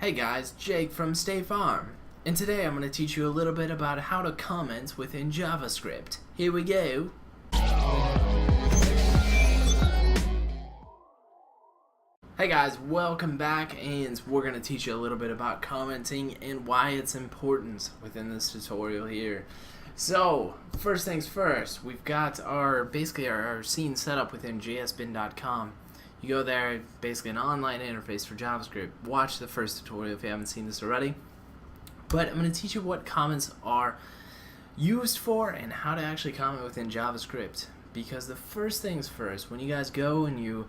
Hey guys, Jake from State Farm, and today I'm going to teach you a little bit about how to comment within JavaScript. Here we go. Hey guys, welcome back, and we're going to teach you a little bit about commenting and why it's important within this tutorial here. So, first things first, we've got our scene set up within jsbin.com. You go there, basically an online interface for JavaScript. Watch the first tutorial if you haven't seen this already. But I'm going to teach you what comments are used for and how to actually comment within JavaScript. Because the first things first, when you guys go and you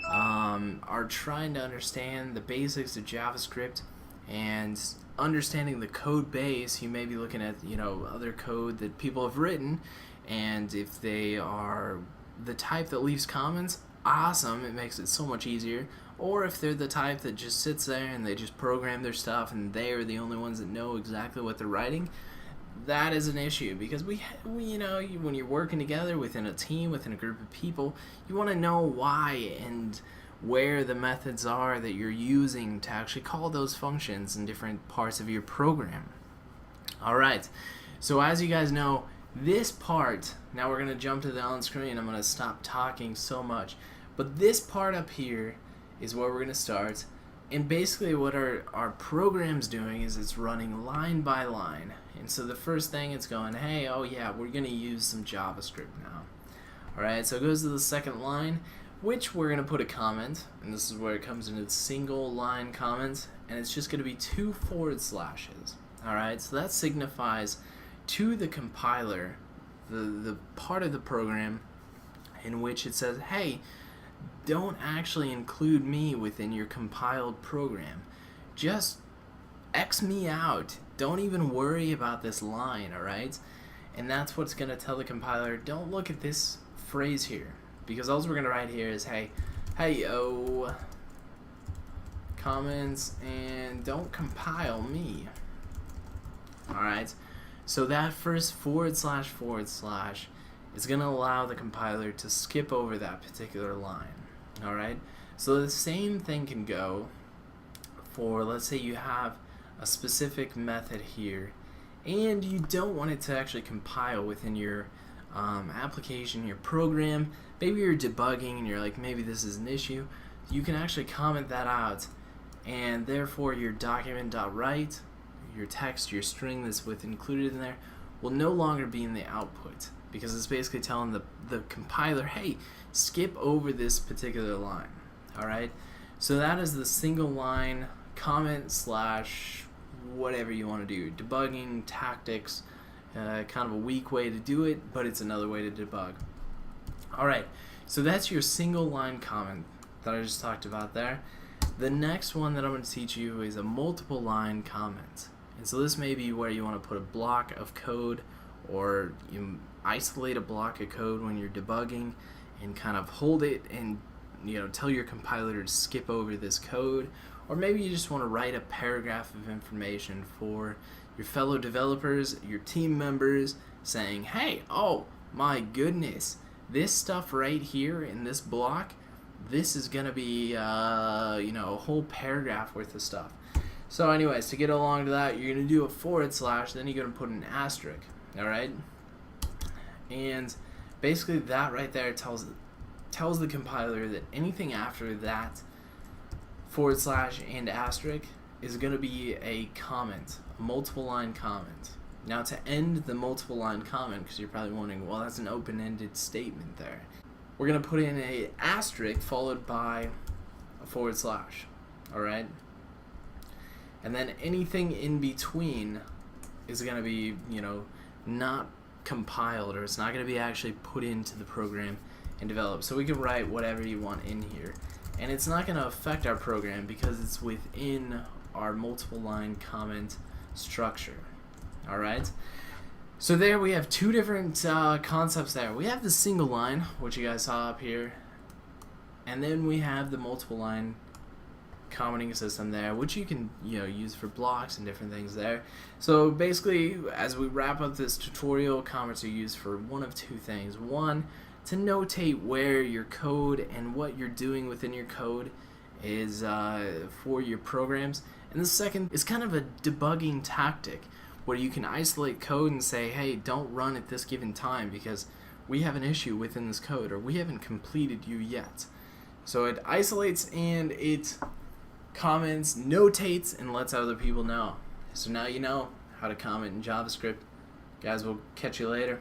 are trying to understand the basics of JavaScript and understanding the code base, you may be looking at other code that people have written, and if they are the type that leaves comments, awesome, it makes it so much easier. Or if they're the type that just sits there and they just program their stuff and they are the only ones that know exactly what they're writing, that is an issue, because when you're working together within a team, within a group of people, you want to know why and where the methods are that you're using to actually call those functions in different parts of your program. Alright, so as you guys know, this part, now we're going to jump to the on screen. I'm going to stop talking so much. But this part up here is where we're going to start. And basically what our program's doing is it's running line by line. And so the first thing it's going, hey, oh yeah, we're going to use some JavaScript now. Alright, so it goes to the second line, which we're going to put a comment. And this is where it comes into single line comments. And it's just going to be 2 forward slashes. Alright, so that signifies to the compiler the part of the program in which it says, hey, don't actually include me within your compiled program. Just X me out. Don't even worry about this line, alright? And that's what's going to tell the compiler, don't look at this phrase here. Because all we're going to write here is, hey yo, comments, and don't compile me. Alright? So that first forward slash is going to allow the compiler to skip over that particular line. Alright? So the same thing can go for, let's say you have a specific method here and you don't want it to actually compile within your application, your program. Maybe you're debugging and you're like, maybe this is an issue. You can actually comment that out, and therefore your document.write, your text, your string that's included in there, will no longer be in the output, because it's basically telling the compiler, hey, skip over this particular line. Alright, so that is the single line comment slash whatever you want to do. Debugging tactics, kind of a weak way to do it, but it's another way to debug. Alright, so that's your single line comment that I just talked about there. The next one that I'm going to teach you is a multiple line comment. And so this may be where you want to put a block of code, or you isolate a block of code when you're debugging and kind of hold it and tell your compiler to skip over this code. Or maybe you just want to write a paragraph of information for your fellow developers, your team members, saying, hey, oh my goodness, this stuff right here in this block, this is going to be a whole paragraph worth of stuff. So anyways, to get along to that, you're going to do a forward slash, then you're going to put an asterisk, alright? And basically that right there tells the compiler that anything after that forward slash and asterisk is going to be a comment, a multiple line comment. Now to end the multiple line comment, because you're probably wondering, well, that's an open-ended statement there. We're going to put in a asterisk followed by a forward slash, alright? And then anything in between is going to be, not compiled, or it's not going to be actually put into the program and developed. So we can write whatever you want in here. And it's not going to affect our program because it's within our multiple line comment structure. Alright? So there we have two different concepts there. We have the single line, which you guys saw up here. And then we have the multiple line commenting system there, which you can use for blocks and different things there. So basically, as we wrap up this tutorial, comments are used for one of two things. One, to notate where your code and what you're doing within your code is for your programs, And the second is kind of a debugging tactic where you can isolate code and say, hey, don't run at this given time because we have an issue within this code, or we haven't completed you yet. So it isolates and it comments, notates, and lets other people know. So now you know how to comment in JavaScript. Guys, we'll catch you later.